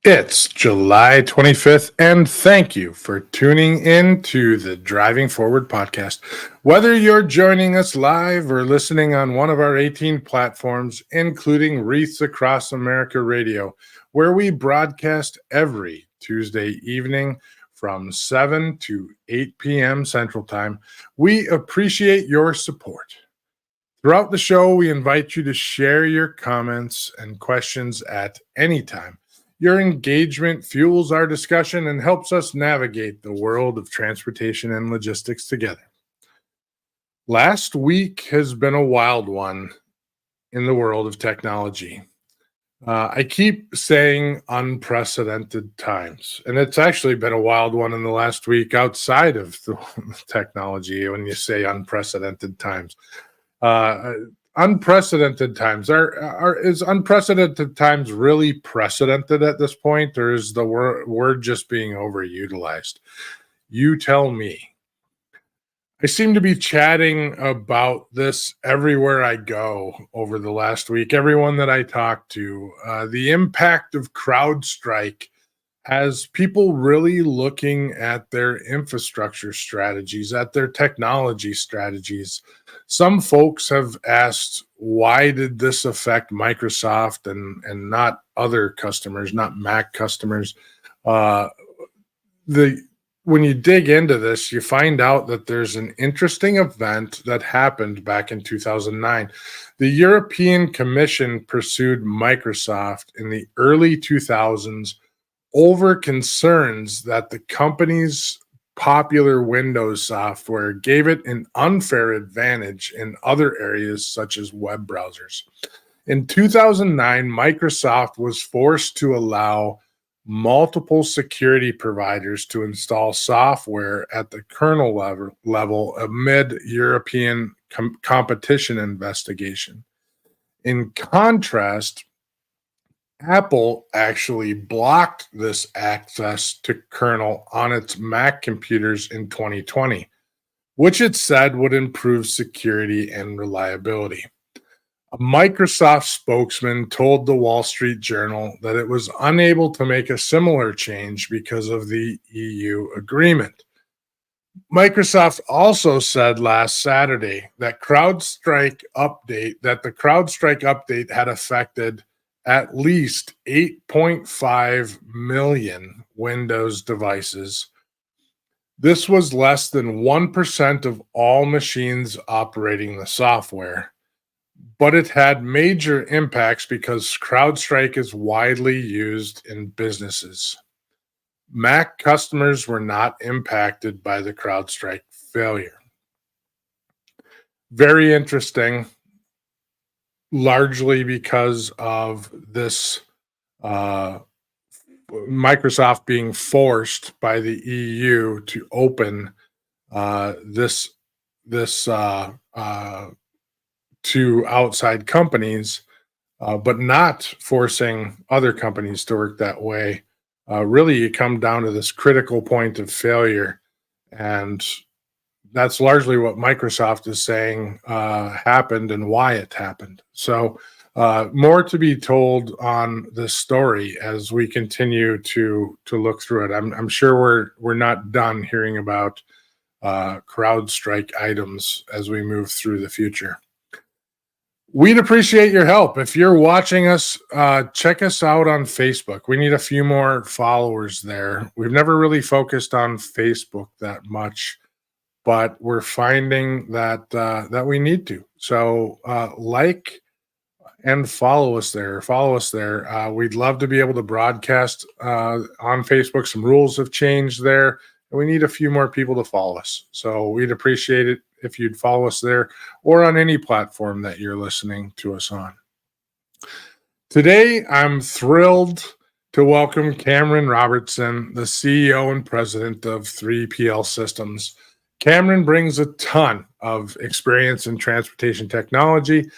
It's July 25th, and thank you for tuning in to the Driving Forward podcast. Whether you're joining us live or listening on one of our 18 platforms, including Wreaths Across America Radio, where we broadcast every Tuesday evening from 7 to 8 p.m. Central Time, we appreciate your support. Throughout the show, we invite you to share your comments and questions at any time. Your engagement fuels our discussion and helps us navigate the world of transportation and logistics together. Last week has been a wild one in the world of technology. I keep saying unprecedented times, and it's actually been a wild one in the last week outside of the technology when you say unprecedented times. Unprecedented times is unprecedented times really precedented at this point, or is the word just being overutilized? You tell me. I seem to be chatting about this everywhere I go over the last week. Everyone that I talk to, the impact of CrowdStrike has people really looking at their infrastructure strategies, at their technology strategies. Some folks have asked, why did this affect Microsoft and not other customers, not Mac customers? When you dig into this, you find out that there's an interesting event that happened back in 2009. The European Commission pursued Microsoft in the early 2000s over concerns that the company's popular Windows software gave it an unfair advantage in other areas such as web browsers. In 2009, Microsoft was forced to allow multiple security providers to install software at the kernel level amid European competition investigation. In contrast, Apple actually blocked this access to kernel on its Mac computers in 2020, which it said would improve security and reliability. A Microsoft spokesman told the Wall Street Journal that it was unable to make a similar change because of the EU agreement. Microsoft also said last Saturday that the CrowdStrike update had affected at least 8.5 million Windows devices. This was less than 1% of all machines operating the software, but it had major impacts because CrowdStrike is widely used in businesses. Mac customers were not impacted by the CrowdStrike failure. Very interesting. Largely because of this Microsoft being forced by the EU to open this to outside companies, but not forcing other companies to work that way. Really, you come down to this critical point of failure, and that's largely what Microsoft is saying happened and why it happened. So more to be told on this story as we continue to look through it. I'm sure we're not done hearing about CrowdStrike items as we move through the future. We'd appreciate your help. If you're watching us, check us out on Facebook. We need a few more followers there. We've never really focused on Facebook that much, but we're finding that we need to. So like and follow us there. We'd love to be able to broadcast on Facebook. Some rules have changed there, and we need a few more people to follow us. So we'd appreciate it if you'd follow us there or on any platform that you're listening to us on. Today, I'm thrilled to welcome Cameron Robertson, the CEO and president of 3PL Systems. Cameron brings a ton of experience in transportation technology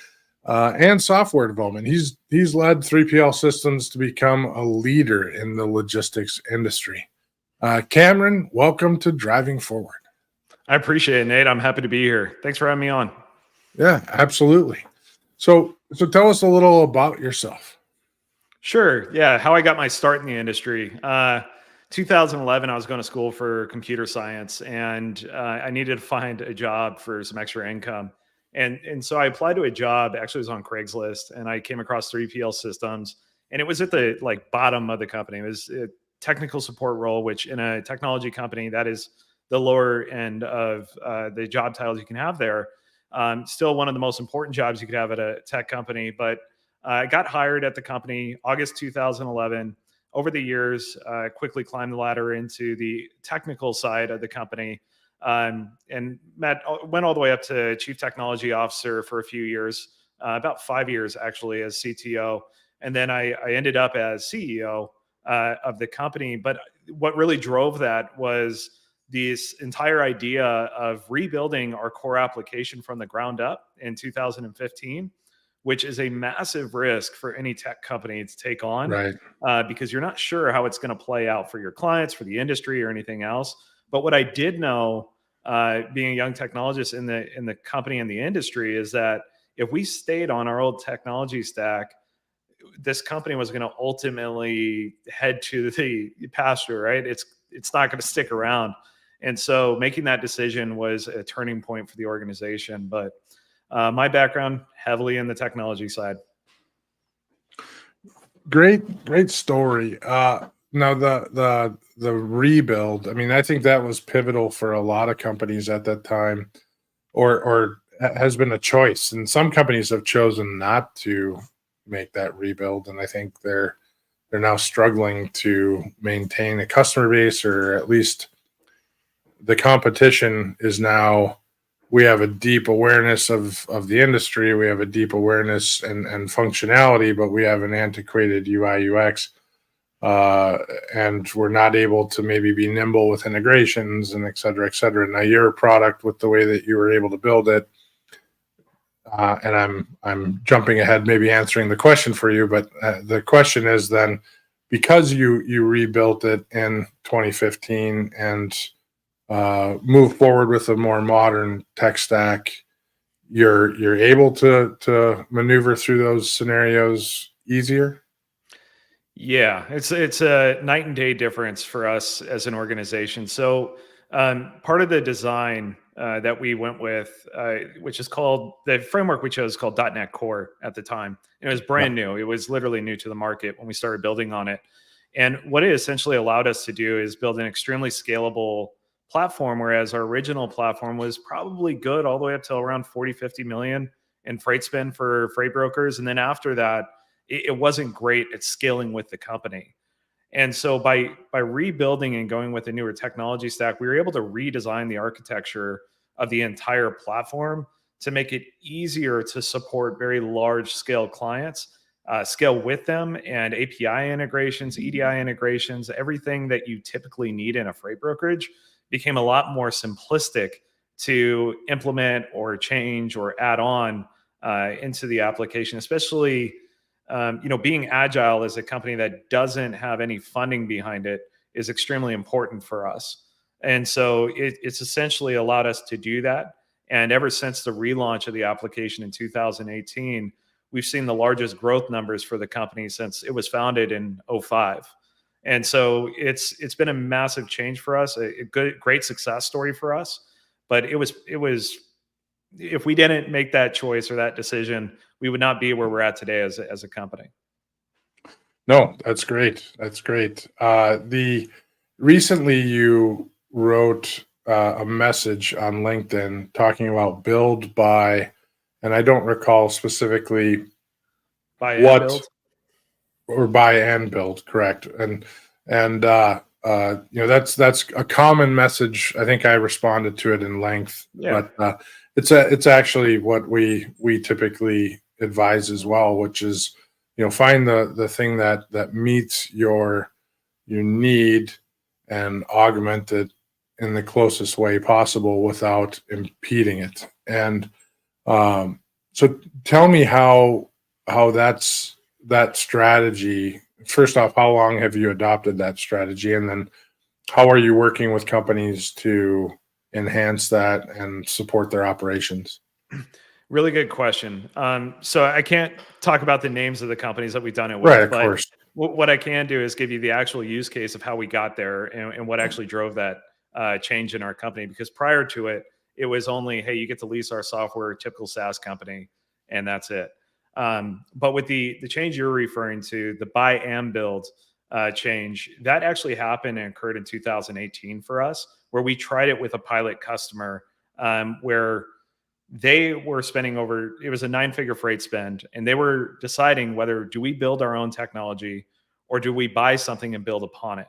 and software development. He's led 3PL Systems to become a leader in the logistics industry. Cameron, welcome to Driving Forward. I appreciate it, Nate. I'm happy to be here. Thanks for having me on. Yeah, absolutely. So tell us a little about yourself. Sure. Yeah. How I got my start in the industry. 2011, I was going to school for computer science, and I needed to find a job for some extra income. And so I applied to a job. Actually, it was on Craigslist, and I came across 3PL Systems, and it was at the bottom of the company. It was a technical support role, which in a technology company, that is the lower end of the job titles you can have there. Still one of the most important jobs you could have at a tech company, but I got hired at the company August 2011. Over the years, quickly climbed the ladder into the technical side of the company, and went all the way up to chief technology officer for a few years, about 5 years actually as CTO, and then I ended up as CEO of the company. But what really drove that was this entire idea of rebuilding our core application from the ground up in 2015, which is a massive risk for any tech company to take on, Right. because you're not sure how it's going to play out for your clients, for the industry, or anything else. But what I did know, being a young technologist in the company and the industry, is that if we stayed on our old technology stack, this company was going to ultimately head to the pasture. Right? It's not going to stick around. And so making that decision was a turning point for the organization. But my background heavily in the technology side. Great story. Now the rebuild. I mean, I think that was pivotal for a lot of companies at that time, or has been a choice. And some companies have chosen not to make that rebuild, and I think they're now struggling to maintain a customer base, or at least the competition is now. We have a deep awareness of the industry. We have a deep awareness and functionality, but we have an antiquated UI UX, and we're not able to maybe be nimble with integrations and et cetera, et cetera. Now your product, with the way that you were able to build it, and I'm jumping ahead, maybe answering the question for you, but the question is then, because you rebuilt it in 2015 and move forward with a more modern tech stack, you're able to maneuver through those scenarios easier. Yeah, it's a night and day difference for us as an organization. So part of the design that we went with, which is called, the framework we chose called .NET Core at the time. And it was brand new. It was literally new to the market when we started building on it. And what it essentially allowed us to do is build an extremely scalable platform, whereas our original platform was probably good all the way up to around 40, 50 million in freight spend for freight brokers. And then after that, it wasn't great at scaling with the company. And so by rebuilding and going with a newer technology stack, we were able to redesign the architecture of the entire platform to make it easier to support very large scale clients, scale with them, and API integrations, EDI integrations, everything that you typically need in a freight brokerage became a lot more simplistic to implement or change or add on into the application, especially being agile as a company that doesn't have any funding behind it is extremely important for us. And so it's essentially allowed us to do that. And ever since the relaunch of the application in 2018, we've seen the largest growth numbers for the company since it was founded in 2005. And so it's been a massive change for us, a great success story for us. But it was if we didn't make that choice or that decision, we would not be where we're at today as a company. No, that's great. That's great. Recently you wrote a message on LinkedIn talking about build, buy, and I don't recall specifically Buy what and build. Or buy and build, correct? And that's a common message. I think I responded to it in length, Yeah. but it's actually what we typically advise as well, which is find the thing that meets your need and augment it in the closest way possible without impeding it. And so tell me how that's that strategy. First off, how long have you adopted that strategy? And then how are you working with companies to enhance that and support their operations? Really good question. So I can't talk about the names of the companies that we've done it with, Right, of but course. what I can do is give you the actual use case of how we got there and what actually drove that change in our company. Because prior to it, it was only, hey, you get to lease our software, typical SaaS company, and that's it. But with the change you're referring to, the buy and build change, that actually happened and occurred in 2018 for us, where we tried it with a pilot customer where they were spending it was a 9-figure freight spend, and they were deciding whether do we build our own technology or do we buy something and build upon it.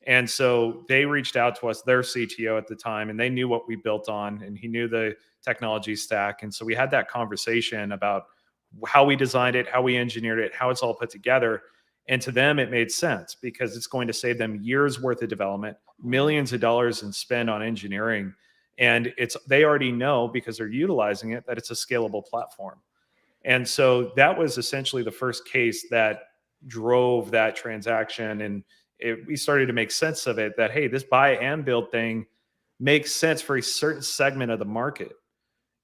And so they reached out to us, their CTO at the time, and they knew what we built on, and he knew the technology stack. And so we had that conversation about how we designed it, how we engineered it, how it's all put together. And to them, it made sense because it's going to save them years worth of development, millions of dollars in spend on engineering. And they already know, because they're utilizing it, that it's a scalable platform. And so that was essentially the first case that drove that transaction. And we started to make sense of it, that, hey, this buy and build thing makes sense for a certain segment of the market.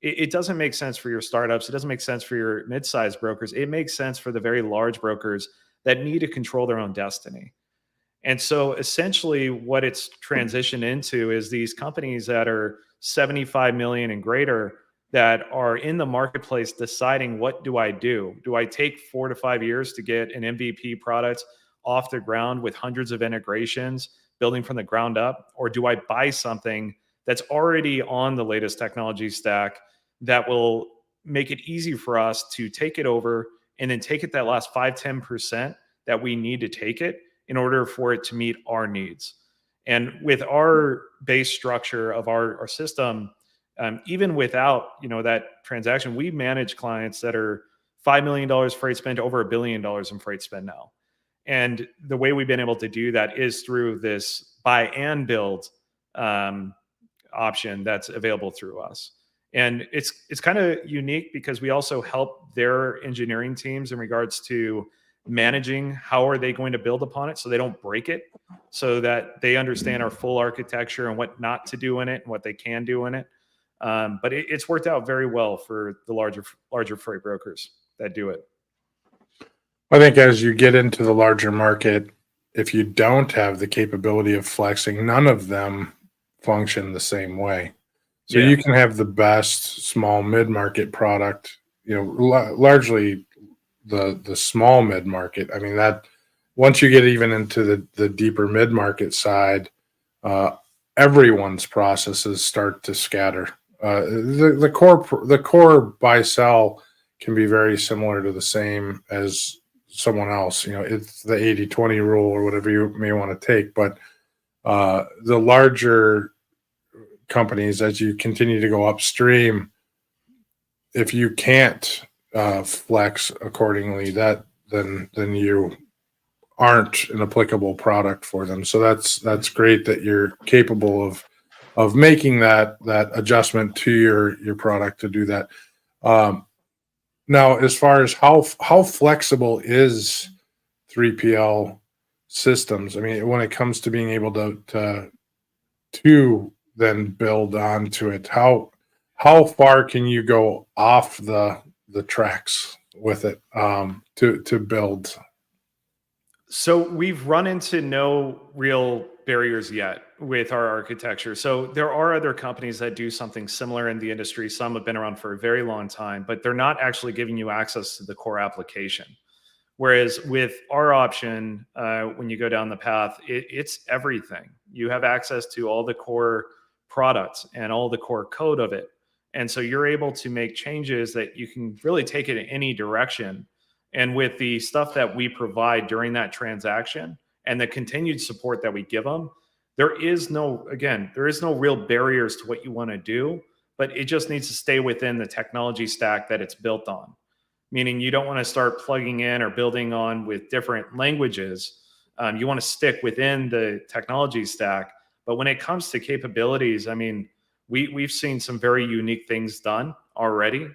It doesn't make sense for your startups. It doesn't make sense for your mid-sized brokers. It makes sense for the very large brokers that need to control their own destiny. And so essentially what it's transitioned into is these companies that are 75 million and greater that are in the marketplace deciding, what do I do? Do I take 4 to 5 years to get an MVP product off the ground with hundreds of integrations, building from the ground up? Or do I buy something that's already on the latest technology stack that will make it easy for us to take it over and then take it that last 5-10% that we need to take it in order for it to meet our needs? And with our base structure of our system, even without that transaction, we manage clients that are $5 million freight spend to over $1 billion in freight spend now. And the way we've been able to do that is through this buy and build option that's available through us. And it's kind of unique because we also help their engineering teams in regards to managing how are they going to build upon it so they don't break it, so that they understand our full architecture and what not to do in it and what they can do in it. But it's worked out very well for the larger freight brokers that do it. I think as you get into the larger market, if you don't have the capability of flexing, none of them function the same way. So you can have the best small mid-market product, largely the small mid-market. I mean, that once you get even into the deeper mid-market side, everyone's processes start to scatter. The core buy sell can be very similar to the same as someone else. It's the 80-20 rule or whatever you may want to take. But the larger companies, as you continue to go upstream, if you can't flex accordingly, then you aren't an applicable product for them. So that's great that you're capable of making that adjustment to your product to do that. Now, as far as how flexible is 3PL systems, I mean, when it comes to being able to then build onto it, how far can you go off the tracks with it to build? So we've run into no real barriers yet with our architecture. So there are other companies that do something similar in the industry. Some have been around for a very long time, but they're not actually giving you access to the core application. Whereas with our option, when you go down the path, it's everything. You have access to all the core products and all the core code of it. And so you're able to make changes that you can really take it in any direction. And with the stuff that we provide during that transaction and the continued support that we give them, there is no real barriers to what you want to do, but it just needs to stay within the technology stack that it's built on. Meaning you don't want to start plugging in or building on with different languages. You want to stick within the technology stack. But when it comes to capabilities, I mean, we've seen some very unique things done already,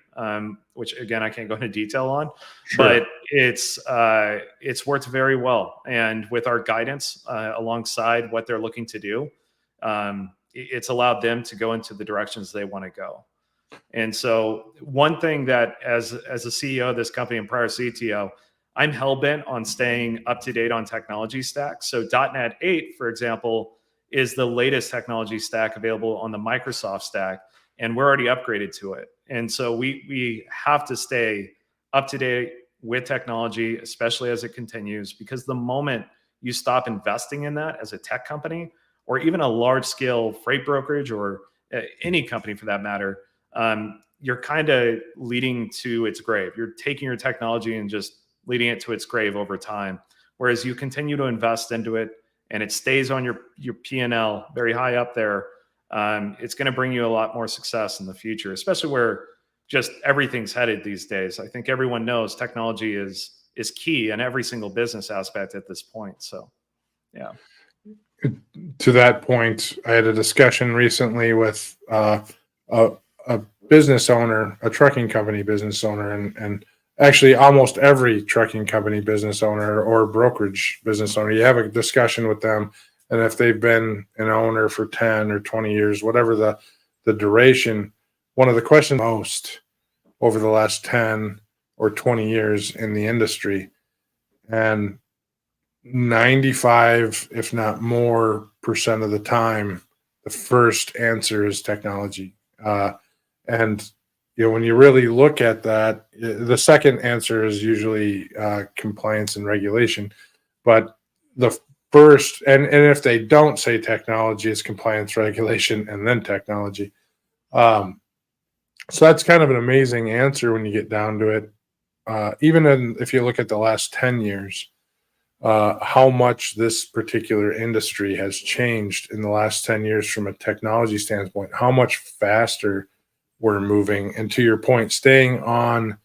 which again, I can't go into detail on, sure. But it's worked very well. And with our guidance alongside what they're looking to do, it's allowed them to go into the directions they want to go. And so one thing that as a CEO of this company and prior CTO, I'm hell-bent on staying up to date on technology stacks. So .NET 8, for example, is the latest technology stack available on the Microsoft stack, and we're already upgraded to it. And so we have to stay up to date with technology, especially as it continues, because the moment you stop investing in that as a tech company, or even a large scale freight brokerage, or any company for that matter, you're kind of leading to its grave. You're taking your technology and just leading it to its grave over time. Whereas you continue to invest into it and it stays on your P&L very high up there, it's going to bring you a lot more success in the future, especially where just everything's headed these days. I think everyone knows technology is key in every single business aspect at this point. So, yeah. To that point, I had a discussion recently with a business owner, a trucking company business owner, and actually almost every trucking company business owner or brokerage business owner, you have a discussion with them. And if they've been an owner for 10 or 20 years, whatever the duration, one of the questions most over the last 10 or 20 years in the industry, and 95, if not more percent of the time, the first answer is technology. And when you really look at that, the second answer is usually compliance and regulation. But the first, and if they don't say technology, it's compliance, regulation, and then technology. So that's kind of an amazing answer when you get down to it. If you look at the last 10 years, how much this particular industry has changed in the last 10 years from a technology standpoint, how much faster we're moving. And to your point, staying on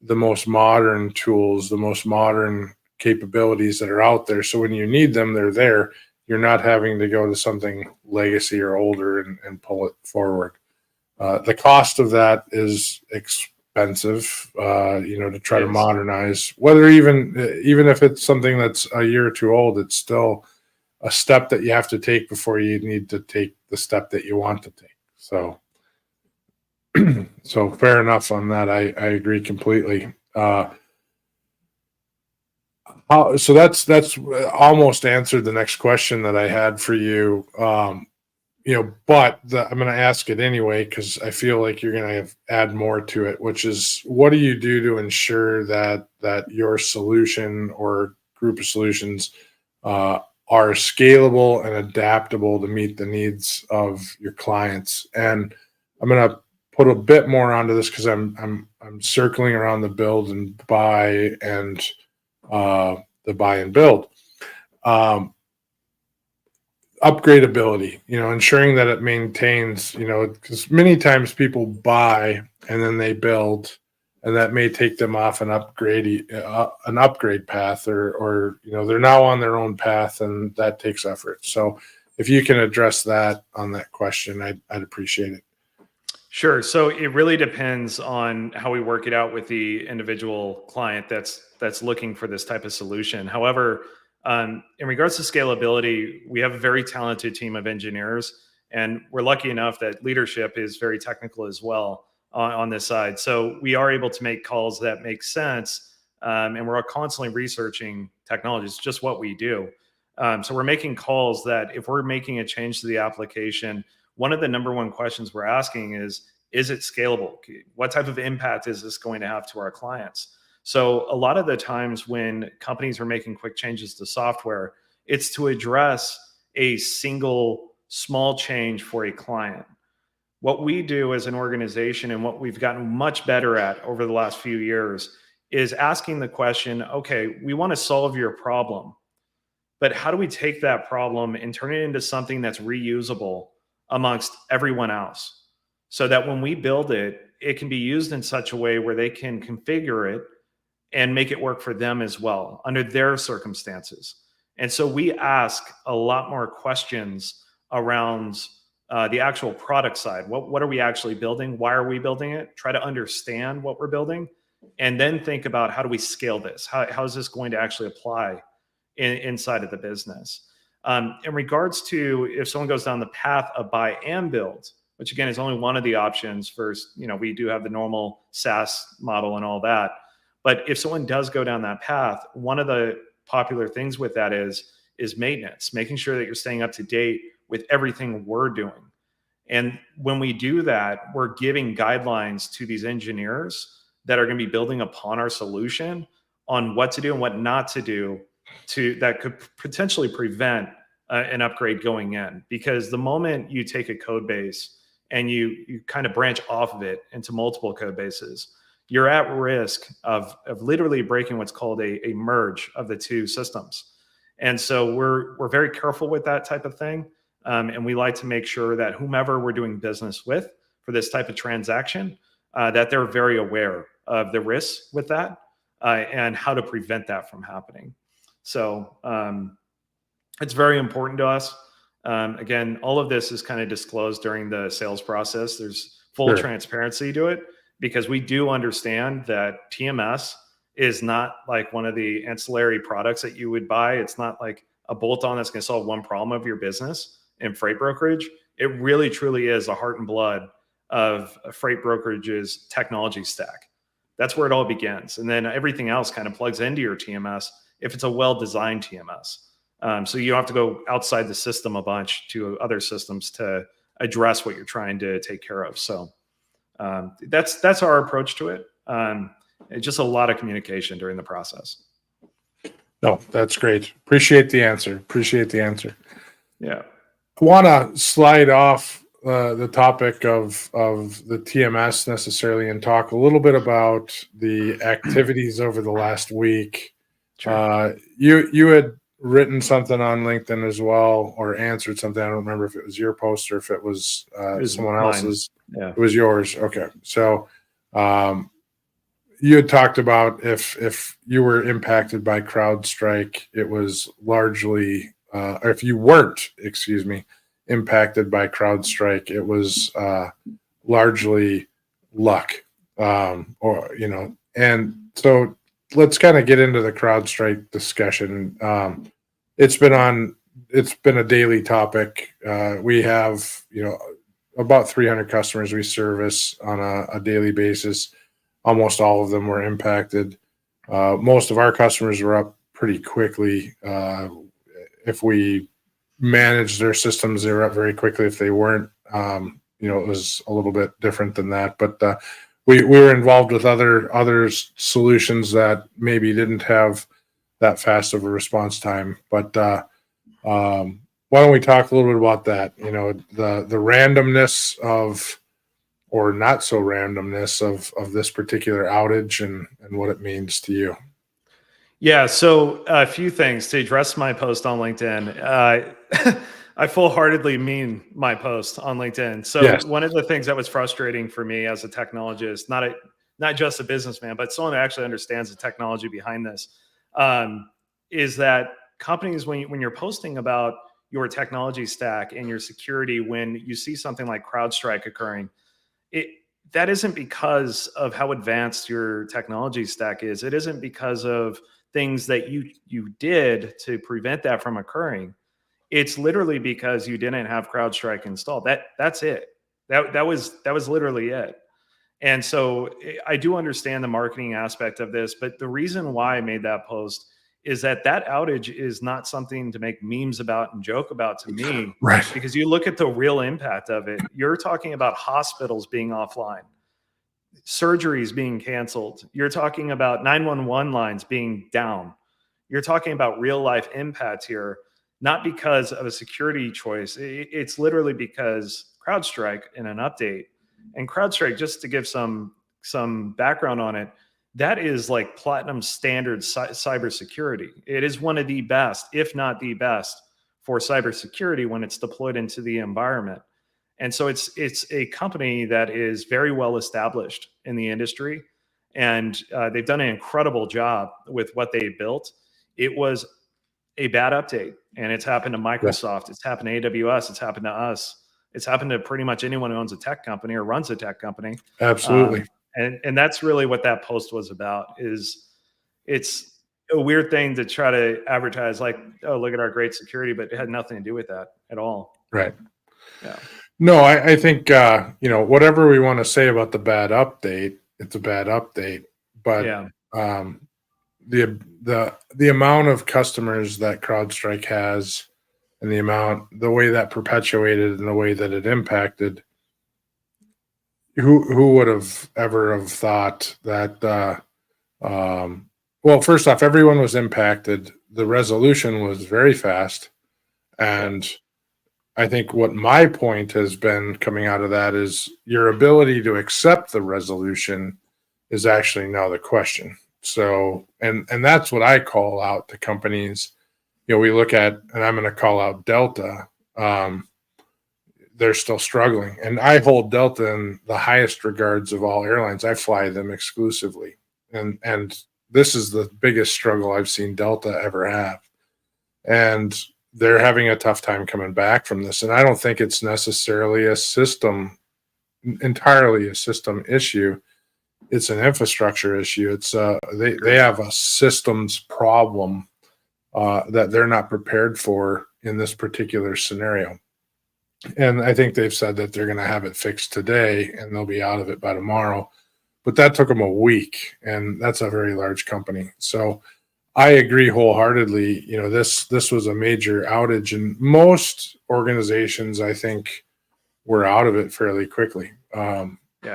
the most modern tools, the most modern capabilities that are out there. So when you need them, they're there. You're not having to go to something legacy or older and pull it forward. The cost of that is expensive, to try to modernize, whether even if it's something that's a year or two old, it's still a step that you have to take before you need to take the step that you want to take. So fair enough on that. I agree completely. So that's almost answered the next question that I had for you. But I'm going to ask it anyway, because I feel like you're going to add more to it, which is, what do you do to ensure that your solution or group of solutions are scalable and adaptable to meet the needs of your clients? And I'm going to put a bit more onto this because I'm circling around the build and buy and the buy and build. Upgradability, ensuring that it maintains, because many times people buy and then they build, and that may take them off an upgrade path, or they're now on their own path, and that takes effort. So if you can address that on that question, I'd appreciate it. Sure. So it really depends on how we work it out with the individual client that's looking for this type of solution. However, in regards to scalability, we have a very talented team of engineers, and we're lucky enough that leadership is very technical as well on this side. So we are able to make calls that make sense, and we're constantly researching technologies, just what we do. So we're making calls that if we're making a change to the application, one of the number one questions we're asking is it scalable? What type of impact is this going to have to our clients? So a lot of the times when companies are making quick changes to software, it's to address a single small change for a client. What we do as an organization, and what we've gotten much better at over the last few years, is asking the question, okay, we want to solve your problem, but how do we take that problem and turn it into something that's reusable amongst everyone else, so that when we build it, it can be used in such a way where they can configure it and make it work for them as well under their circumstances. And so we ask a lot more questions around the actual product side. What are we actually building? Why are we building it? Try to understand what we're building, and then think about, how do we scale this? How is this going to actually apply inside of the business? In regards to if someone goes down the path of buy and build, which again is only one of the options. First, we do have the normal SaaS model and all that. But if someone does go down that path, one of the popular things with that is maintenance, making sure that you're staying up to date with everything we're doing. And when we do that, we're giving guidelines to these engineers that are going to be building upon our solution on what to do and what not to do that could potentially prevent an upgrade going in. Because the moment you take a code base and you kind of branch off of it into multiple code bases, you're at risk of literally breaking what's called a merge of the two systems. And so we're very careful with that type of thing. And we like to make sure that whomever we're doing business with for this type of transaction, that they're very aware of the risks with that and how to prevent that from happening. So it's very important to us. Again, all of this is kind of disclosed during the sales process. There's full transparency to it, because we do understand that TMS is not like one of the ancillary products that you would buy. It's not like a bolt-on that's going to solve one problem of your business in freight brokerage. It really truly is the heart and blood of a freight brokerage's technology stack. That's where it all begins. And then everything else kind of plugs into your TMS if it's a well-designed TMS. So you don't have to go outside the system a bunch to other systems to address what you're trying to take care of. So that's our approach to it. It's just a lot of communication during the process. No, that's great. Appreciate the answer. Yeah. I want to slide off the topic of the TMS necessarily and talk a little bit about the activities over the last week. Sure. You had written something on LinkedIn as well, or answered something. I don't remember if it was your post or if it was someone else's. Yeah. It was yours. Okay. So you had talked about if you were impacted by CrowdStrike, it was largely, or if you weren't, impacted by CrowdStrike, it was largely luck, and so let's kind of get into the CrowdStrike discussion. It's been a daily topic. We have, about 300 customers we service on a daily basis. Almost all of them were impacted. Most of our customers were up pretty quickly. If we managed their systems, they were up very quickly. If they weren't, it was a little bit different than that. But we were involved with other solutions that maybe didn't have that fast of a response time. But why don't we talk a little bit about that? The randomness of, or not so randomness of this particular outage and what it means to you. Yeah, so a few things to address my post on LinkedIn. I full-heartedly mean my post on LinkedIn. So yes. One of the things that was frustrating for me as a technologist, not just a businessman, but someone that actually understands the technology behind this, is that companies, when you're posting about your technology stack and your security, when you see something like CrowdStrike occurring, that isn't because of how advanced your technology stack is. It isn't because of things that you did to prevent that from occurring. It's literally because you didn't have CrowdStrike installed. That's it. That was literally it. And so I do understand the marketing aspect of this, but the reason why I made that post is that outage is not something to make memes about and joke about to me. Right. Because you look at the real impact of it. You're talking about hospitals being offline, surgeries being canceled. You're talking about 911 lines being down. You're talking about real life impact here, not because of a security choice. It's literally because CrowdStrike in an update. And CrowdStrike, just to give some background on it, that is like platinum standard cybersecurity. It is one of the best, if not the best, for cybersecurity when it's deployed into the environment. And so it's a company that is very well established in the industry, and they've done an incredible job with what they built. It was a bad update, and it's happened to Microsoft. It's happened to AWS. It's happened to us. It's happened to pretty much anyone who owns a tech company or runs a tech company. Absolutely. And that's really what that post was about. It's a weird thing to try to advertise like, oh, look at our great security, but it had nothing to do with that at all. Right. Yeah. No, I think, whatever we want to say about the bad update, it's a bad update. But the amount of customers that CrowdStrike has, and the way that perpetuated and the way that it impacted, who would have ever have thought that well, first off, everyone was impacted. The resolution was very fast. And I think what my point has been coming out of that is your ability to accept the resolution is actually now the question. So, and that's what I call out to companies. We look at, and I'm going to call out Delta. They're still struggling, and I hold Delta in the highest regards of all airlines. I fly them exclusively, and this is the biggest struggle I've seen Delta ever have, and they're having a tough time coming back from this. And I don't think it's necessarily entirely a system issue. It's an infrastructure issue. It's they have a systems problem that they're not prepared for in this particular scenario. And I think they've said that they're going to have it fixed today and they'll be out of it by tomorrow. But that took them a week, and that's a very large company. So I agree wholeheartedly. This was a major outage, and most organizations, I think, were out of it fairly quickly.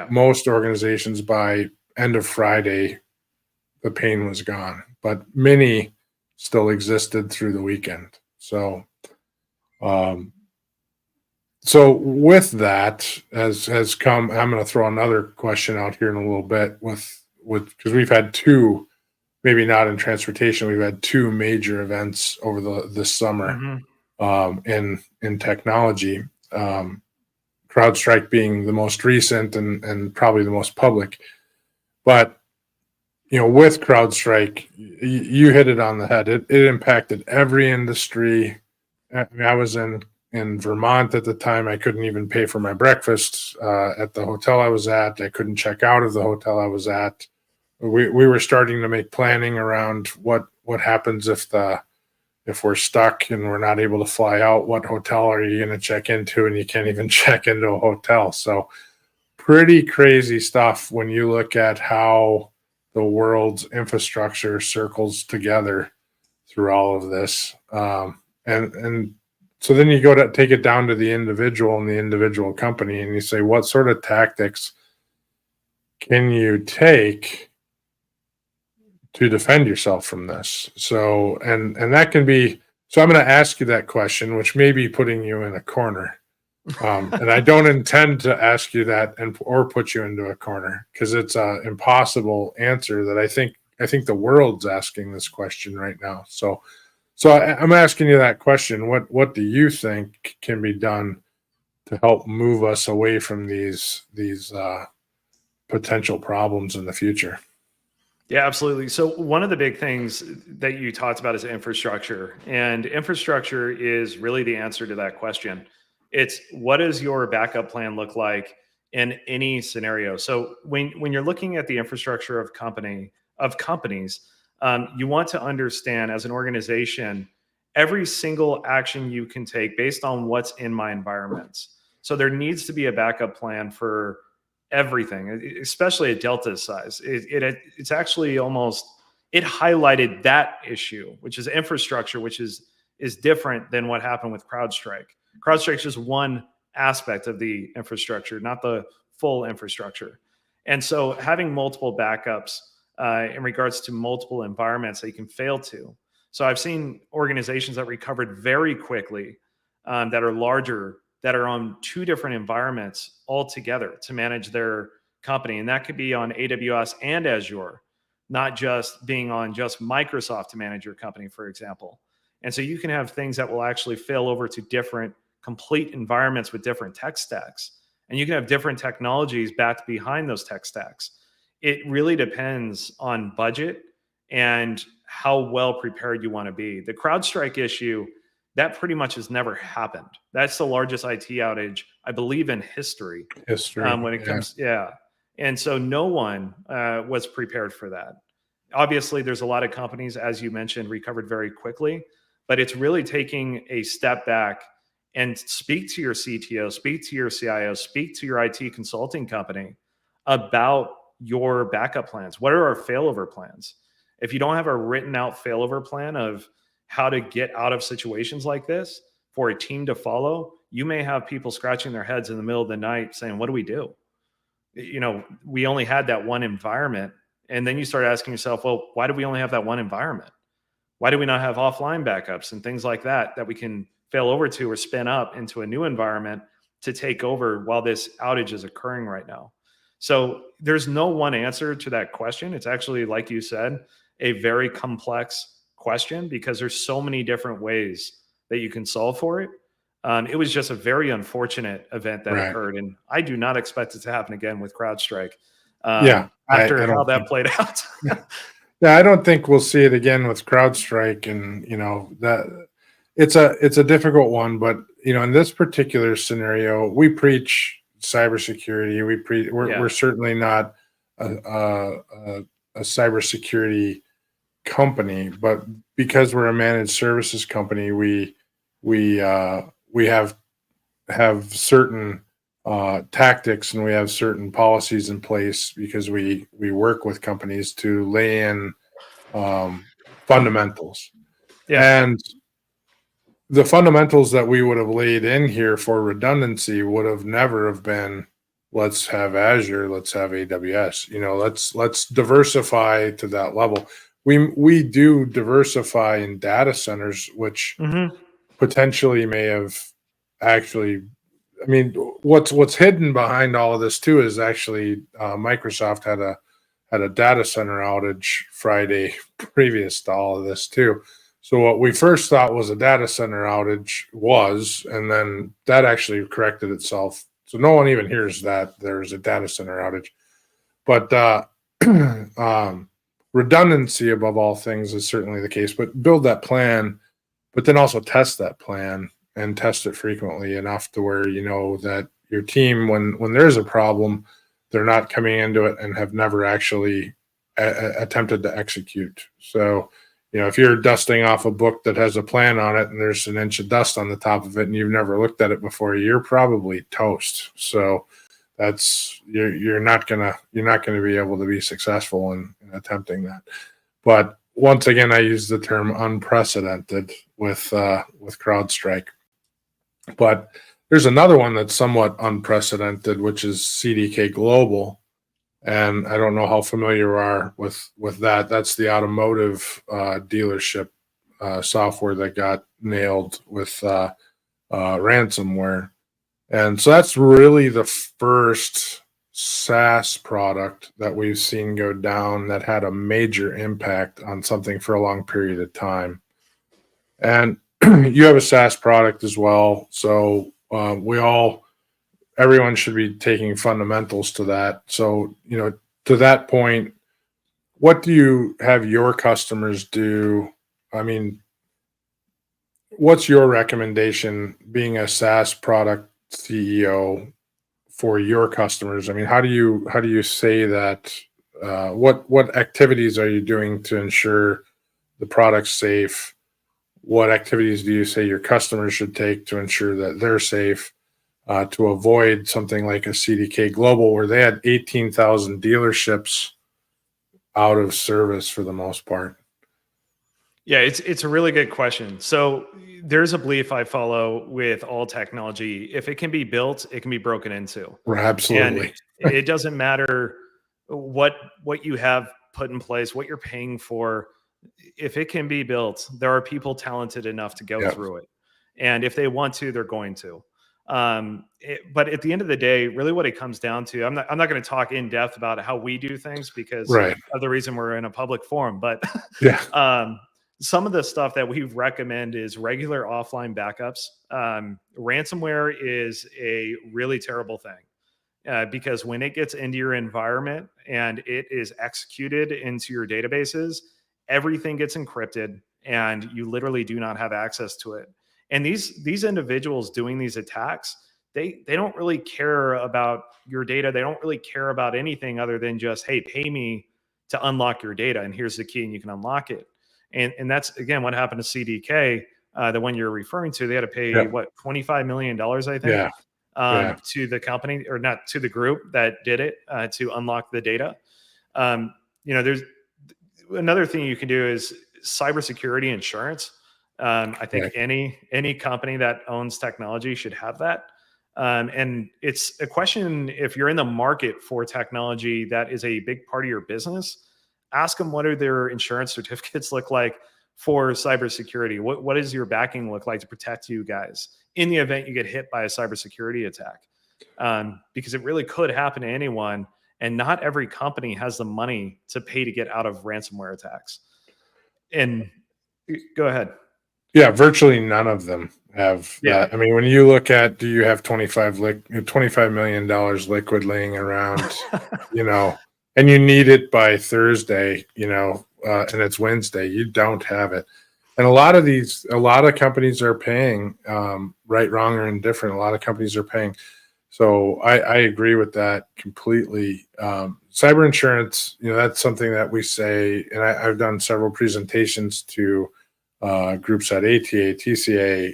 Most organizations by end of Friday, the pain was gone, but many still existed through the weekend. So with that has come, I'm going to throw another question out here in a little bit because we've had two, maybe not in transportation, we've had two major events over this summer in technology. CrowdStrike being the most recent and probably the most public. But with CrowdStrike, you hit it on the head. It impacted every industry. I mean, I was in Vermont at the time. I couldn't even pay for my breakfast at the hotel I was at. I couldn't check out of the hotel I was at. We were starting to make planning around what happens if we're stuck and we're not able to fly out. What hotel are you going to check into? And you can't even check into a hotel. So pretty crazy stuff when you look at how the world's infrastructure circles together through all of this. And so then you go to take it down to the individual and the individual company, and you say, what sort of tactics can you take to defend yourself from this? So, and that can be, so I'm going to ask you that question, which may be putting you in a corner. And I don't intend to ask you that or put you into a corner, because it's an impossible answer that I think the world's asking this question right now. So I'm asking you that question. What do you think can be done to help move us away from these potential problems in the future? Yeah, absolutely. So one of the big things that you talked about is infrastructure, and infrastructure is really the answer to that question. It's what does your backup plan look like in any scenario? So when you're looking at the infrastructure of companies, you want to understand as an organization every single action you can take based on what's in my environments. So there needs to be a backup plan for everything, especially at Delta's size. It's actually it highlighted that issue, which is infrastructure, which is different than what happened with CrowdStrike. CrowdStrike is just one aspect of the infrastructure, not the full infrastructure. And so having multiple backups in regards to multiple environments that you can fail to. So I've seen organizations that recovered very quickly that are larger, that are on two different environments altogether to manage their company. And that could be on AWS and Azure, not just being on just Microsoft to manage your company, for example. And so you can have things that will actually fail over to different complete environments with different tech stacks. And you can have different technologies backed behind those tech stacks. It really depends on budget and how well prepared you want to be. The CrowdStrike issue, that pretty much has never happened. That's the largest IT outage, I believe, in history. When it comes, And so no one was prepared for that. Obviously, there's a lot of companies, as you mentioned, recovered very quickly, but it's really taking a step back and speak to your CTO, speak to your CIO, speak to your IT consulting company about your backup plans? What are our failover plans? If you don't have a written out failover plan of how to get out of situations like this for a team to follow, you may have people scratching their heads in the middle of the night saying, what do we do? We only had that one environment. And then you start asking yourself, well, why do we only have that one environment? Why do we not have offline backups and things like that we can fail over to or spin up into a new environment to take over while this outage is occurring right now? So there's no one answer to that question. It's actually, like you said, a very complex question because there's so many different ways that you can solve for it. It was just a very unfortunate event that occurred, and I do not expect it to happen again with CrowdStrike. After how that played out. Yeah, I don't think we'll see it again with CrowdStrike, and that it's a difficult one. But in this particular scenario, we preach cybersecurity. We're certainly not a cybersecurity company, but because we're a managed services company, we have certain tactics and we have certain policies in place because we work with companies to lay in fundamentals. And the fundamentals that we would have laid in here for redundancy would have never have been, let's have Azure, let's have AWS, let's diversify to that level. We do diversify in data centers, which potentially may have actually, what's hidden behind all of this too is actually Microsoft had a data center outage Friday previous to all of this too. So what we first thought was a data center outage and then that actually corrected itself. So no one even hears that there's a data center outage. But redundancy above all things is certainly the case, but build that plan, but then also test that plan and test it frequently enough to where that your team, when there's a problem, they're not coming into it and have never actually attempted to execute. So, if you're dusting off a book that has a plan on it and there's an inch of dust on the top of it and you've never looked at it before, you're probably toast. So that's you're not gonna be able to be successful in attempting that. But once again, I use the term unprecedented with CrowdStrike. But there's another one that's somewhat unprecedented, which is CDK Global. And I don't know how familiar you are with that. That's the automotive dealership software that got nailed with ransomware. And so that's really the first SaaS product that we've seen go down that had a major impact on something for a long period of time. And you have a SaaS product as well. So everyone should be taking fundamentals to that. So, to that point, what do you have your customers do? What's your recommendation being a SaaS product CEO for your customers? How do you say that? What activities are you doing to ensure the product's safe? What activities do you say your customers should take to ensure that they're safe, to avoid something like a CDK Global where they had 18,000 dealerships out of service for the most part? Yeah, it's a really good question. So there's a belief I follow with all technology. If it can be built, it can be broken into. Absolutely. And it doesn't matter what you have put in place, what you're paying for. If it can be built, there are people talented enough to go through it. And if they want to, they're going to. But at the end of the day, really what it comes down to, I'm not going to talk in depth about how we do things because of the reason we're in a public forum, but some of the stuff that we recommend is regular offline backups. Ransomware is a really terrible thing because when it gets into your environment and it is executed into your databases, everything gets encrypted and you literally do not have access to it. And these individuals doing these attacks, they don't really care about your data. They don't really care about anything other than just, hey, pay me to unlock your data. And here's the key and you can unlock it. And that's, again, what happened to CDK, the one you're referring to. They had to pay, $25 million, I think, to the company, or not to the group that did it, to unlock the data. There's another thing you can do is cybersecurity insurance. I think any company that owns technology should have that. And it's a question, if you're in the market for technology that is a big part of your business, ask them what do their insurance certificates look like for cybersecurity. What does your backing look like to protect you guys in the event you get hit by a cybersecurity attack? Because it really could happen to anyone, and not every company has the money to pay to get out of ransomware attacks. And go ahead. Yeah, virtually none of them have that. I mean, when you look at, do you have $25 million liquid laying around, and you need it by Thursday, and it's Wednesday, you don't have it. And a lot of companies are paying, right, wrong, or indifferent. A lot of companies are paying. So I agree with that completely. Cyber insurance, that's something that we say, and I've done several presentations to groups at ATA, TCA,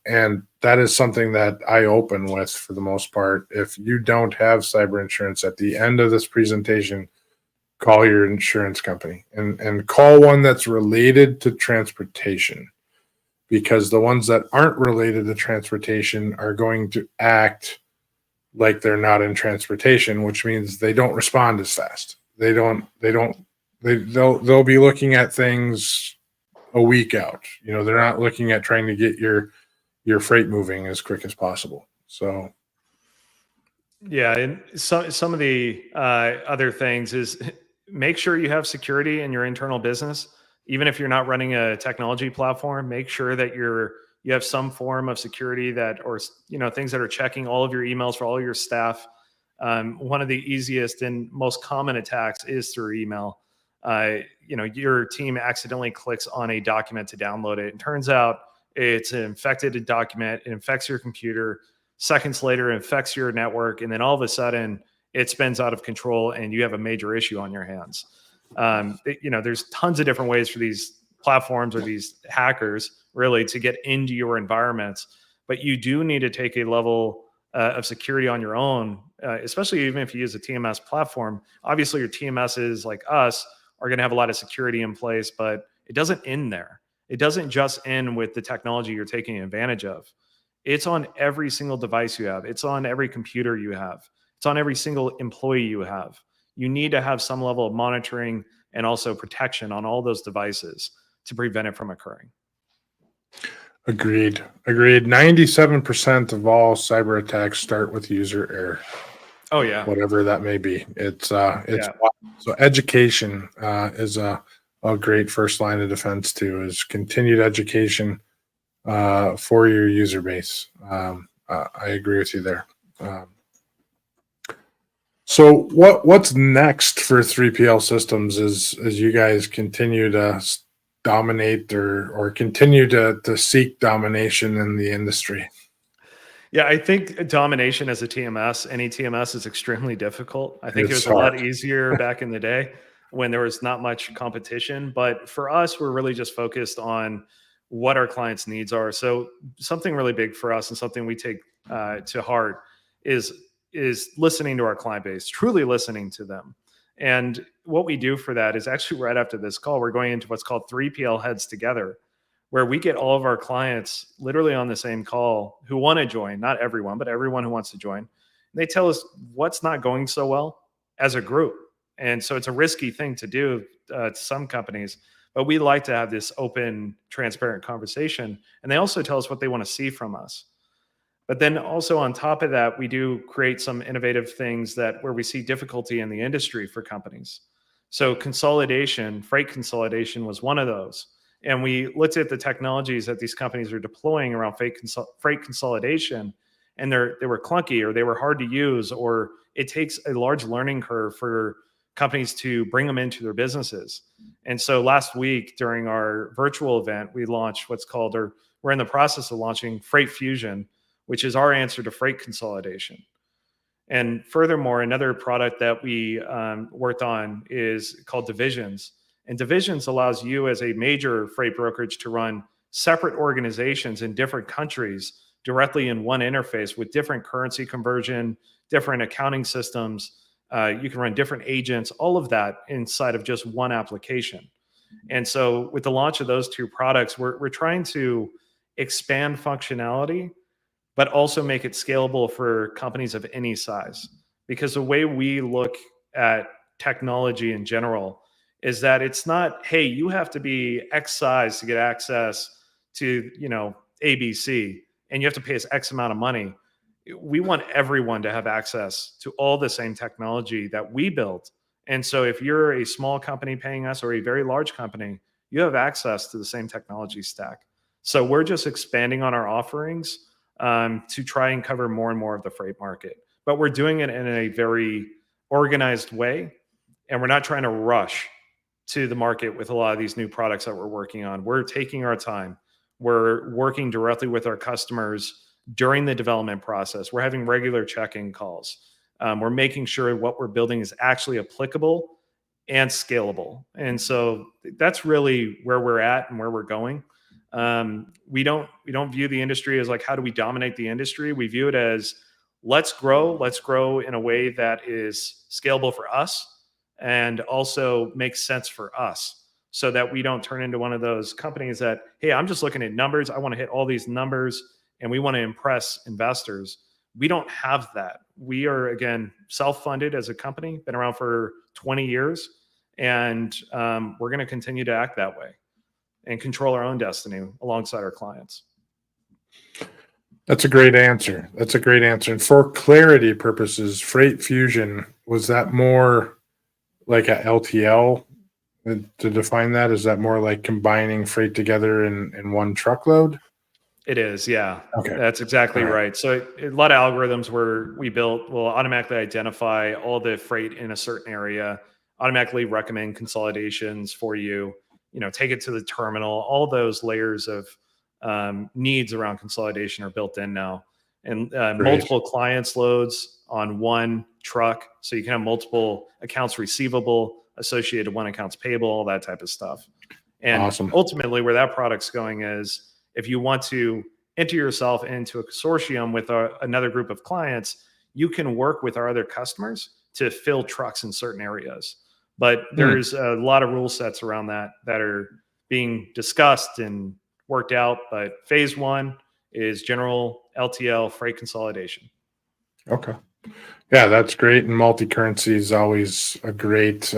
and that is something that I open with for the most part. If you don't have cyber insurance, at the end of this presentation, call your insurance company and call one that's related to transportation, because the ones that aren't related to transportation are going to act like they're not in transportation, which means they don't respond as fast. They'll be looking at things a week out. They're not looking at trying to get your freight moving as quick as possible. So yeah, and some of the other things is make sure you have security in your internal business. Even if you're not running a technology platform, make sure that you have some form of security or things that are checking all of your emails for all your staff. One of the easiest and most common attacks is through email. Your team accidentally clicks on a document to download it. It turns out it's an infected document. It infects your computer. Seconds later, it infects your network. And then all of a sudden, it spins out of control and you have a major issue on your hands. There's tons of different ways for these platforms or these hackers really to get into your environments. But you do need to take a level of security on your own, especially even if you use a TMS platform. Obviously, your TMSs like us are going to have a lot of security in place, but it doesn't end there. It doesn't just end with the technology you're taking advantage of. It's on every single device you have. It's on every computer you have. It's on every single employee you have. You need to have some level of monitoring and also protection on all those devices to prevent it from occurring. Agreed. 97% of all cyber attacks start with user error. Oh yeah. Whatever that may be. It's so education is a great first line of defense too, is continued education for your user base. I agree with you there. So what's next for 3PL Systems as you guys continue to dominate or continue to seek domination in the industry? Yeah, I think domination as a TMS, any TMS, is extremely difficult. I think it was hard. A lot easier back in the day when there was not much competition. But for us, we're really just focused on what our clients' needs are. So something really big for us and something we take to heart is listening to our client base, truly listening to them. And what we do for that is actually right after this call, we're going into what's called 3PL Heads Together, where we get all of our clients literally on the same call who want to join, not everyone, but everyone who wants to join. And they tell us what's not going so well as a group. And so it's a risky thing to do to some companies, but we like to have this open, transparent conversation. And they also tell us what they want to see from us. But then also on top of that, we do create some innovative things where we see difficulty in the industry for companies. So consolidation, freight consolidation was one of those. And we looked at the technologies that these companies are deploying around freight consolidation, and they were clunky, or they were hard to use, or it takes a large learning curve for companies to bring them into their businesses. And so last week during our virtual event, we launched we're in the process of launching Freight Fusion, which is our answer to freight consolidation. And furthermore, another product that we worked on is called Divisions. And Divisions allows you as a major freight brokerage to run separate organizations in different countries directly in one interface with different currency conversion, different accounting systems, You can run different agents, all of that inside of just one application. And so with the launch of those two products, we're trying to expand functionality, but also make it scalable for companies of any size. Because the way we look at technology in general is that it's not, hey, you have to be X size to get access to, ABC, and you have to pay us X amount of money. We want everyone to have access to all the same technology that we built. And so if you're a small company paying us or a very large company, you have access to the same technology stack. So we're just expanding on our offerings to try and cover more and more of the freight market. But we're doing it in a very organized way, and we're not trying to rush to the market with a lot of these new products that we're working on. We're taking our time. We're working directly with our customers during the development process. We're having regular check-in calls. We're making sure what we're building is actually applicable and scalable. And so that's really where we're at and where we're going. We don't view the industry as like, how do we dominate the industry? We view it as, let's grow in a way that is scalable for us and also makes sense for us, so that we don't turn into one of those companies that, hey, I'm just looking at numbers. I want to hit all these numbers and we want to impress investors. We don't have that. We are, again, self-funded as a company, been around for 20 years, and we're going to continue to act that way and control our own destiny alongside our clients. That's a great answer. And for clarity purposes, Freight Fusion, was that more like a LTL to define that? Is that more like combining freight together in one truckload? It is, yeah. Okay. That's exactly right. So a lot of algorithms we built will automatically identify all the freight in a certain area, automatically recommend consolidations for you, take it to the terminal. All those layers of needs around consolidation are built in now. And multiple clients loads on one truck. So you can have multiple accounts receivable associated one accounts payable, all that type of stuff. And awesome. Ultimately, where that product's going is, if you want to enter yourself into a consortium with another group of clients, you can work with our other customers to fill trucks in certain areas. But there's a lot of rule sets around that are being discussed and worked out. But phase one is general LTL freight consolidation. Okay. Yeah, that's great. And multi-currency is always a great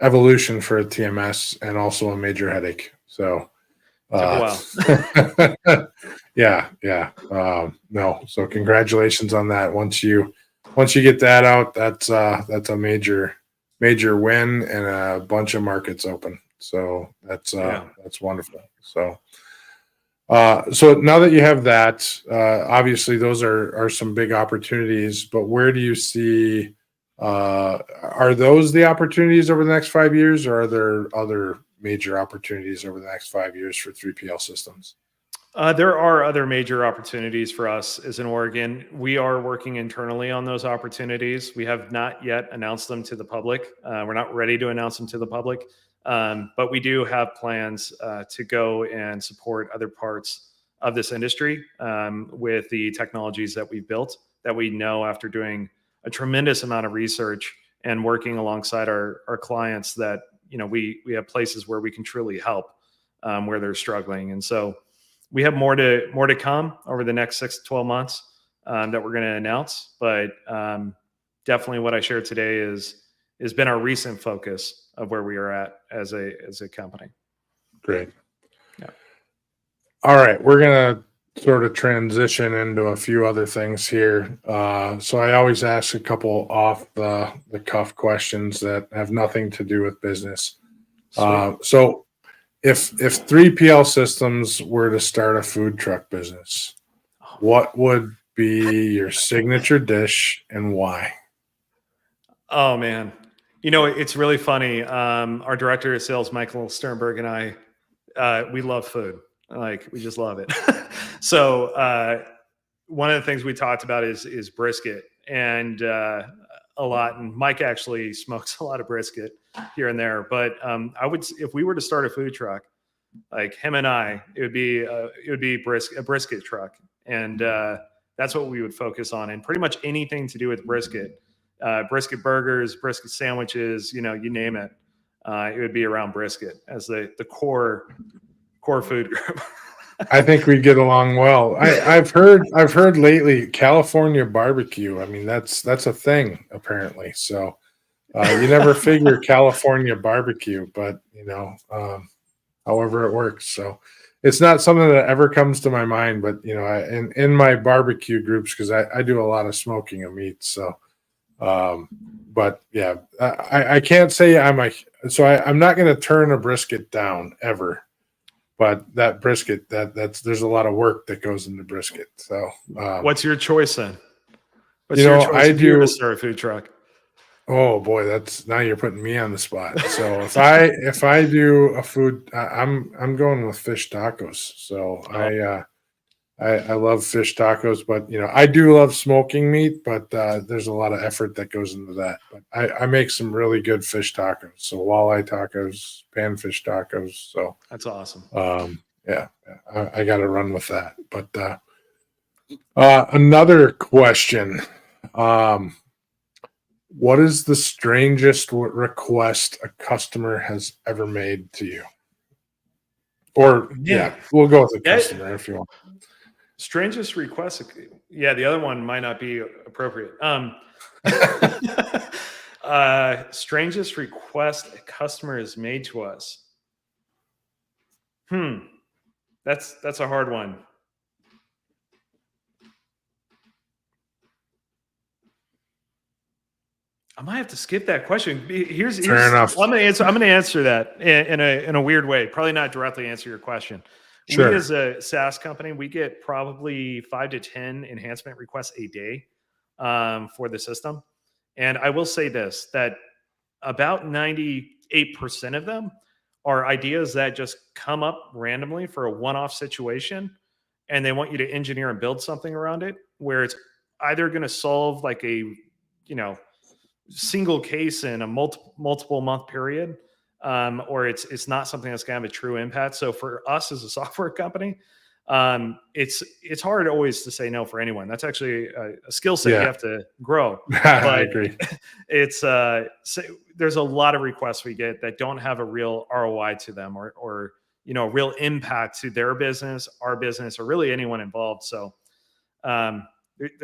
evolution for a TMS and also a major headache. So took a while. Yeah. No. So congratulations on that. Once you get that out, that's a major win and a bunch of markets open. So that's wonderful. So now that you have that, obviously those are some big opportunities, but where do you see, are those the opportunities over the next 5 years, or are there other major opportunities over the next 5 years for 3PL systems? There are other major opportunities for us as an organ. We are working internally on those opportunities. We have not yet announced them to the public. We're not ready to announce them to the public, but we do have plans to go and support other parts of this industry with the technologies that we've built, that we know after doing a tremendous amount of research and working alongside our clients, that we have places where we can truly help where they're struggling. And so we have more to come over the next 6 to 12 months that we're going to announce. But definitely what I shared today has been our recent focus of where we are at as a company. Great. Yeah. All right. We're going to sort of transition into a few other things here. So I always ask a couple off the cuff questions that have nothing to do with business. So if 3PL Systems were to start a food truck business, what would be your signature dish and why? Oh man, it's really funny. Our director of sales, Michael Sternberg, and I, we love food. Like, we just love it. So one of the things we talked about is brisket, and a lot. And Mike actually smokes a lot of brisket here and there. But if we were to start a food truck, like him and I, it would be a brisket truck, and that's what we would focus on. And pretty much anything to do with brisket brisket burgers, brisket sandwiches, you name it. It would be around brisket as the core food group. I think we get along well. I've heard lately California barbecue. I mean, that's a thing apparently. So you never figure California barbecue, but however it works. So it's not something that ever comes to my mind, but in my barbecue groups, because I do a lot of smoking of meat. So, but yeah, I can't say I'm not going to turn a brisket down ever. But that brisket, there's a lot of work that goes into brisket. So, what's your choice then? What's your choice if you were to start a food truck? Oh boy, now you're putting me on the spot. So if I do a food, I'm going with fish tacos. So I love fish tacos, but I do love smoking meat, but there's a lot of effort that goes into that. But I make some really good fish tacos. So walleye tacos, panfish tacos. So that's awesome. Yeah, I got to run with that. But another question. What is the strangest request a customer has ever made to you? Or we'll go with the customer if you want. Strangest request. Yeah, the other one might not be appropriate. Strangest request a customer has made to us. That's a hard one. I might have to skip that question. Here's fair enough. I'm going to answer that in a weird way. Probably not directly answer your question. Sure. We as a SaaS company, we get probably 5 to 10 enhancement requests a day for the system. And I will say this, that about 98% of them are ideas that just come up randomly for a one-off situation. And they want you to engineer and build something around it where it's either going to solve like a, single case in a multiple month period, or it's not something that's going to have a true impact. So for us as a software company, it's hard always to say no for anyone. That's actually a skill set you have to grow. I agree. It's there's a lot of requests we get that don't have a real ROI to them, or real impact to their business, our business, or really anyone involved. So there are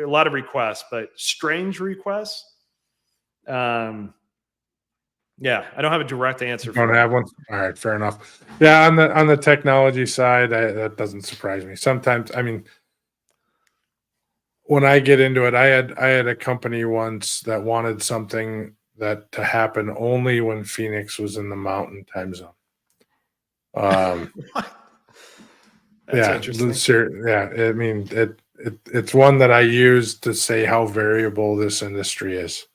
a lot of requests, but strange requests. I don't have a direct answer. Don't have one. All right, fair enough. Yeah, on the technology side, that doesn't surprise me. Sometimes, I mean, when I get into it, I had a company once that wanted something that to happen only when Phoenix was in the Mountain Time Zone. That's interesting. I mean, it's one that I use to say how variable this industry is.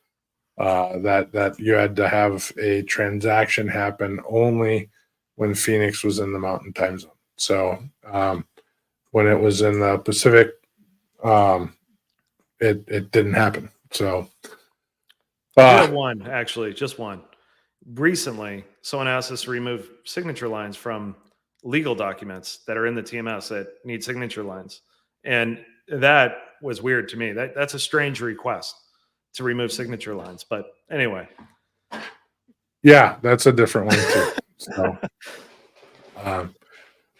That you had to have a transaction happen only when Phoenix was in the Mountain Time Zone. So when it was in the Pacific, it didn't happen. So one, actually, just one. Recently, someone asked us to remove signature lines from legal documents that are in the TMS that need signature lines, and that was weird to me. That's a strange request to remove signature lines, but anyway. Yeah, that's a different one too. So, all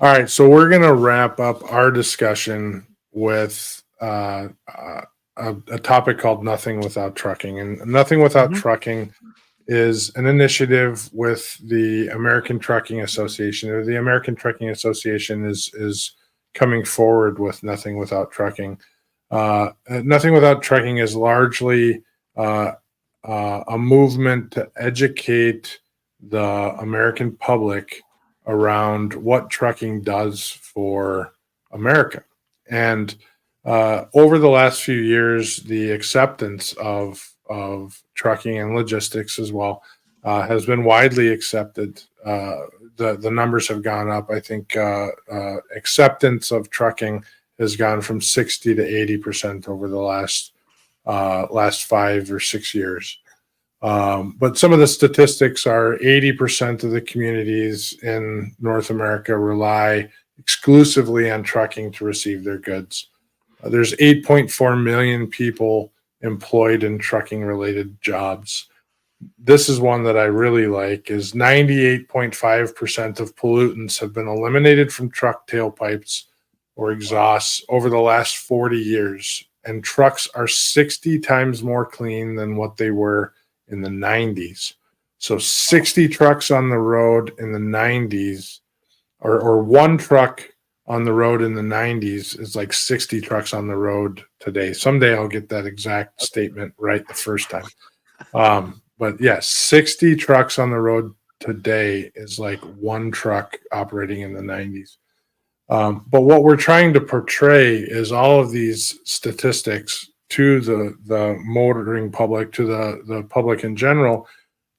right, so we're gonna wrap up our discussion with a topic called Nothing Without Trucking, and Nothing Without Trucking is an initiative with the American Trucking Association. Or the American Trucking Association is coming forward with Nothing Without Trucking. Nothing Without Trucking is largely a movement to educate the American public around what trucking does for America. And over the last few years, the acceptance of trucking and logistics as well has been widely accepted. The numbers have gone up. I think acceptance of trucking has gone from 60 to 80% over the last 5 or 6 years. But some of the statistics are 80% of the communities in North America rely exclusively on trucking to receive their goods. There's 8.4 million people employed in trucking related jobs. This is one that I really like, is 98.5% of pollutants have been eliminated from truck tailpipes or exhausts over the last 40 years. And trucks are 60 times more clean than what they were in the 90s. So 60 trucks on the road in the 90s, or one truck on the road in the 90s is like 60 trucks on the road today. Someday I'll get that exact statement right the first time. But yeah, 60 trucks on the road today is like one truck operating in the 90s. But what we're trying to portray is all of these statistics to the motoring public, to the public in general,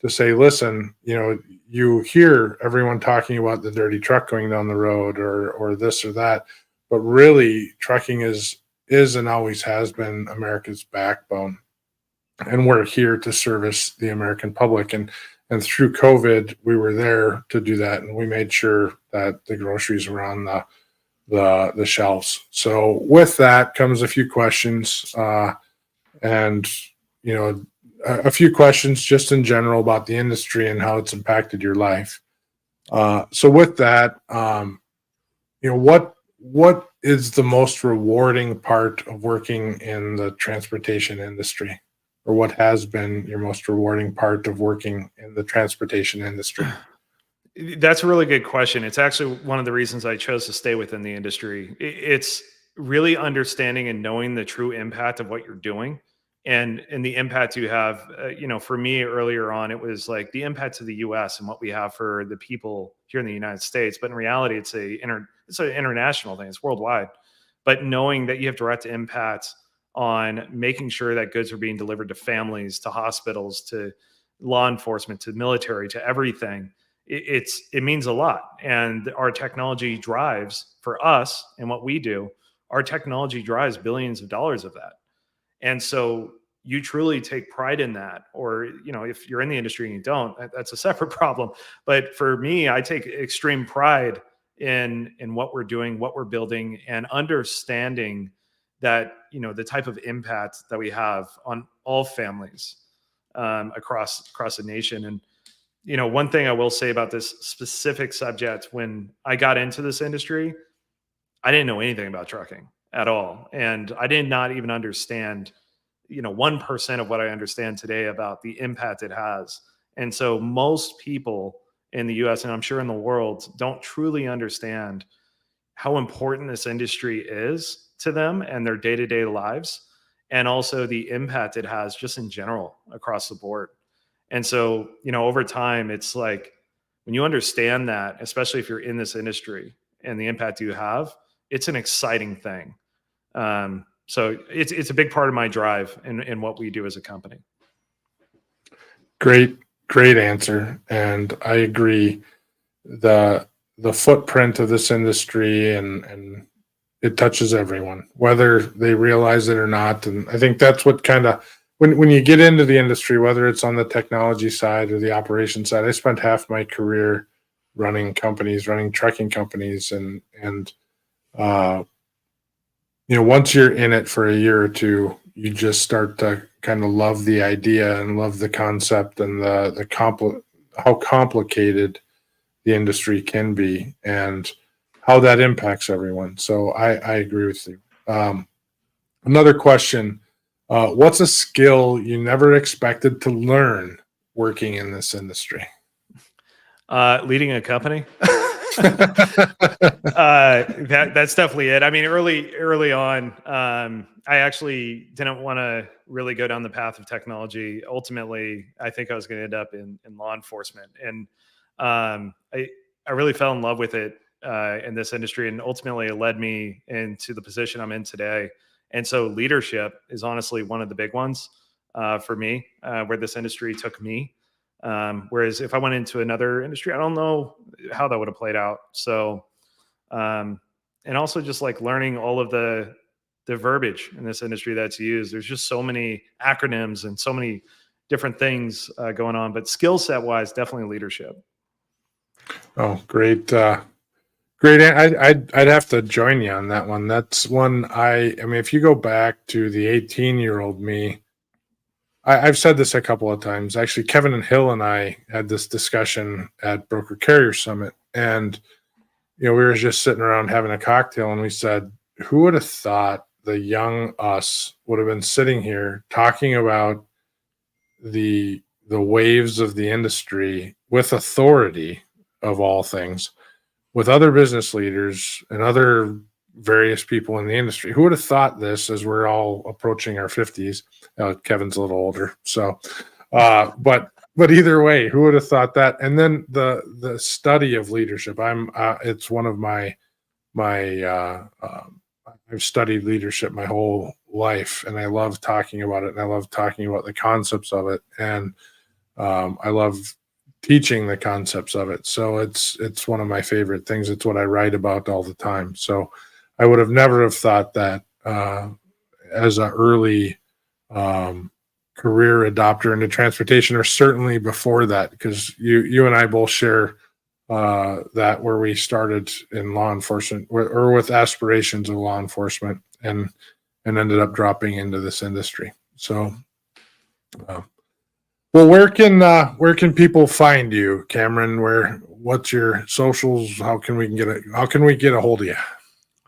to say, listen, you hear everyone talking about the dirty truck going down the road or this or that, but really trucking is and always has been America's backbone. And we're here to service the American public. And through COVID, we were there to do that. And we made sure that the groceries were on the shelves. So with that comes a few questions, and a few questions just in general about the industry and how it's impacted your life. So with that, what is the most rewarding part of working in the transportation industry, or what has been your most rewarding part of working in the transportation industry? That's a really good question. It's actually one of the reasons I chose to stay within the industry. It's really understanding and knowing the true impact of what you're doing and the impact you have. For me earlier on, it was like the impact to the US and what we have for the people here in the United States. But in reality, it's an international thing. It's worldwide. But knowing that you have direct impact on making sure that goods are being delivered to families, to hospitals, to law enforcement, to military, to everything, it means a lot. And our technology drives, for us and what we do, our technology drives billions of dollars of that. And so you truly take pride in that. Or, if you're in the industry and you don't, that's a separate problem. But for me, I take extreme pride in what we're doing, what we're building, and understanding that, the type of impact that we have on all families across the nation. And one thing I will say about this specific subject, when I got into this industry, I didn't know anything about trucking at all. And I did not even understand, 1% of what I understand today about the impact it has. And so most people in the US, and I'm sure in the world, don't truly understand how important this industry is to them and their day-to-day lives, and also the impact it has just in general across the board. And so, over time, it's like when you understand that, especially if you're in this industry and the impact you have, it's an exciting thing. So it's a big part of my drive in what we do as a company. Great answer. And I agree. The footprint of this industry and it touches everyone, whether they realize it or not. And I think that's what kind of, when you get into the industry, whether it's on the technology side or the operation side, I spent half my career running trucking companies, and once you're in it for a year or two, you just start to kind of love the idea and love the concept and how complicated the industry can be and how that impacts everyone. So I agree with you. Another question. What's a skill you never expected to learn working in this industry? Leading a company. That's definitely it. I mean, early on, I actually didn't want to really go down the path of technology. Ultimately, I think I was going to end up in law enforcement, and I really fell in love with it in this industry, and ultimately it led me into the position I'm in today. And so leadership is honestly one of the big ones for me, where this industry took me. Whereas if I went into another industry, I don't know how that would have played out. So, and also just like learning all of the verbiage in this industry that's used. There's just so many acronyms and so many different things going on, but skill set wise, definitely leadership. Oh, great. Great. I'd have to join you on that one. That's one I mean, if you go back to the 18-year-old me I've said this a couple of times. Actually, Kevin and Hill and I had this discussion at Broker Carrier Summit, and we were just sitting around having a cocktail, and we said, who would have thought the young us would have been sitting here talking about the waves of the industry with authority of all things, with other business leaders and other various people in the industry. Who would have thought this as we're all approaching our 50s? Kevin's a little older, so but either way, who would have thought that? And then the study of leadership. It's one of my I've studied leadership my whole life, and I love talking about it, and I love talking about the concepts of it, and I love teaching the concepts of it. So it's one of my favorite things. It's what I write about all the time. So I would have never have thought that as an early career adopter into transportation, or certainly before that, because you and I both share that where we started in law enforcement or with aspirations of law enforcement and ended up dropping into this industry. So, well, where can people find you, Cameron? What's your socials? How can we get a hold of you?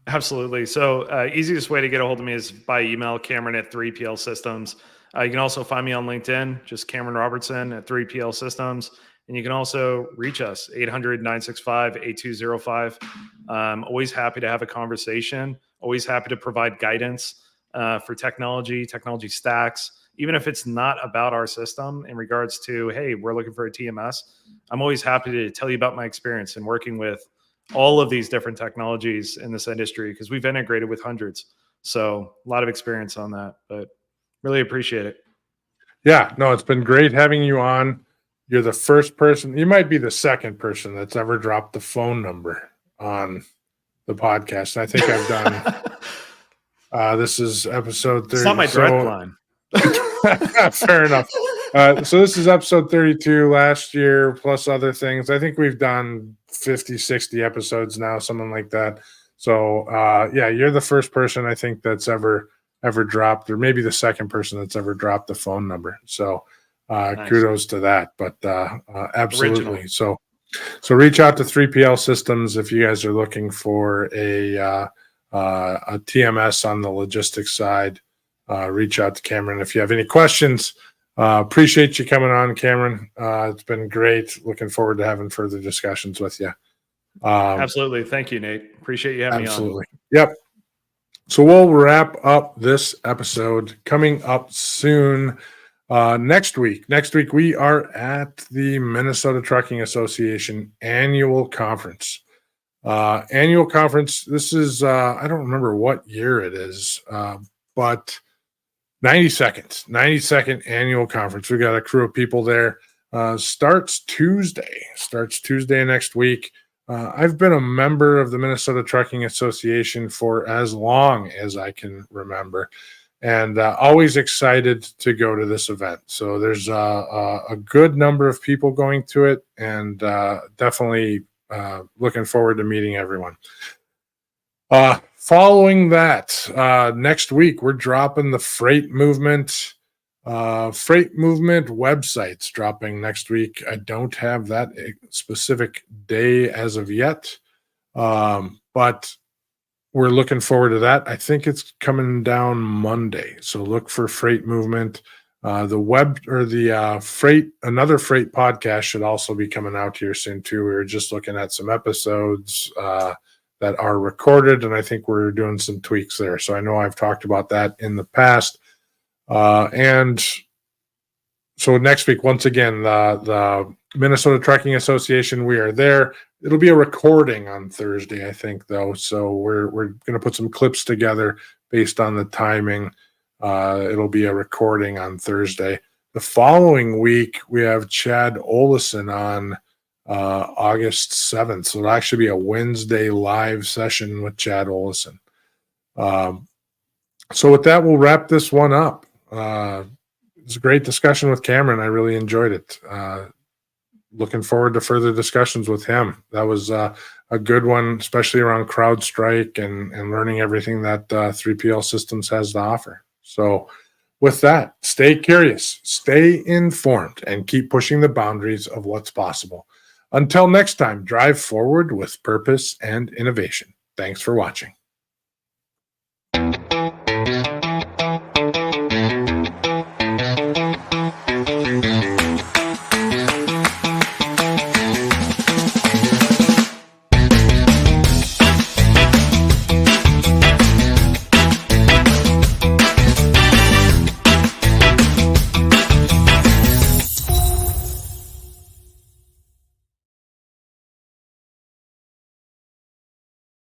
Absolutely. So easiest way to get a hold of me is by email, Cameron at 3PL Systems. You can also find me on LinkedIn, just Cameron Robertson at 3PL Systems. And you can also reach us, 800-965-8205. Always happy to have a conversation, always happy to provide guidance for technology stacks, even if it's not about our system in regards to, hey, we're looking for a TMS. I'm always happy to tell you about my experience in working with all of these different technologies in this industry, because we've integrated with hundreds. So a lot of experience on that, but really appreciate it. Yeah, no, it's been great having you on. You're the first person, you might be the second person that's ever dropped the phone number on the podcast. And I think I've done, this is episode 30. It's not my direct line. Fair enough. So this is episode 32 last year, plus other things. I think we've done 50, 60 episodes now, something like that. So yeah, you're the first person I think that's ever dropped, or maybe the second person that's ever dropped the phone number. So nice. Kudos to that. But absolutely. Original. So reach out to 3PL Systems if you guys are looking for a TMS on the logistics side. Reach out to Cameron if you have any questions. Appreciate you coming on, Cameron. It's been great. Looking forward to having further discussions with you. Absolutely. Thank you, Nate. Appreciate you having me on. Absolutely. Yep. So we'll wrap up this episode. Coming up soon, next week we are at the Minnesota Trucking Association annual conference. This is, I don't remember what year it is, but 92nd annual conference. We got a crew of people there. Starts Tuesday next week. I've been a member of the Minnesota Trucking Association for as long as I can remember, and always excited to go to this event. So there's a good number of people going to it, and definitely looking forward to meeting everyone. Following that, next week, we're dropping the freight movement websites dropping next week. I don't have that specific day as of yet, but we're looking forward to that. I think it's coming down Monday. So look for freight movement. The web or the another freight podcast should also be coming out here soon too. We were just looking at some episodes that are recorded, and I think we're doing some tweaks there. So I know I've talked about that in the past. And so next week, once again, the Minnesota Trucking Association, we are there. It'll be a recording on Thursday, I think, though. So we're going to put some clips together based on the timing. It'll be a recording on Thursday. The following week, we have Chad Olison on August 7th. So it'll actually be a Wednesday live session with Chad Olison. So with that, we'll wrap this one up. It's a great discussion with Cameron. I really enjoyed it. Looking forward to further discussions with him. That was a good one, especially around CrowdStrike and learning everything that 3PL Systems has to offer. So With that, stay curious, stay informed, and keep pushing the boundaries of what's possible. Until next time, drive forward with purpose and innovation. Thanks for watching.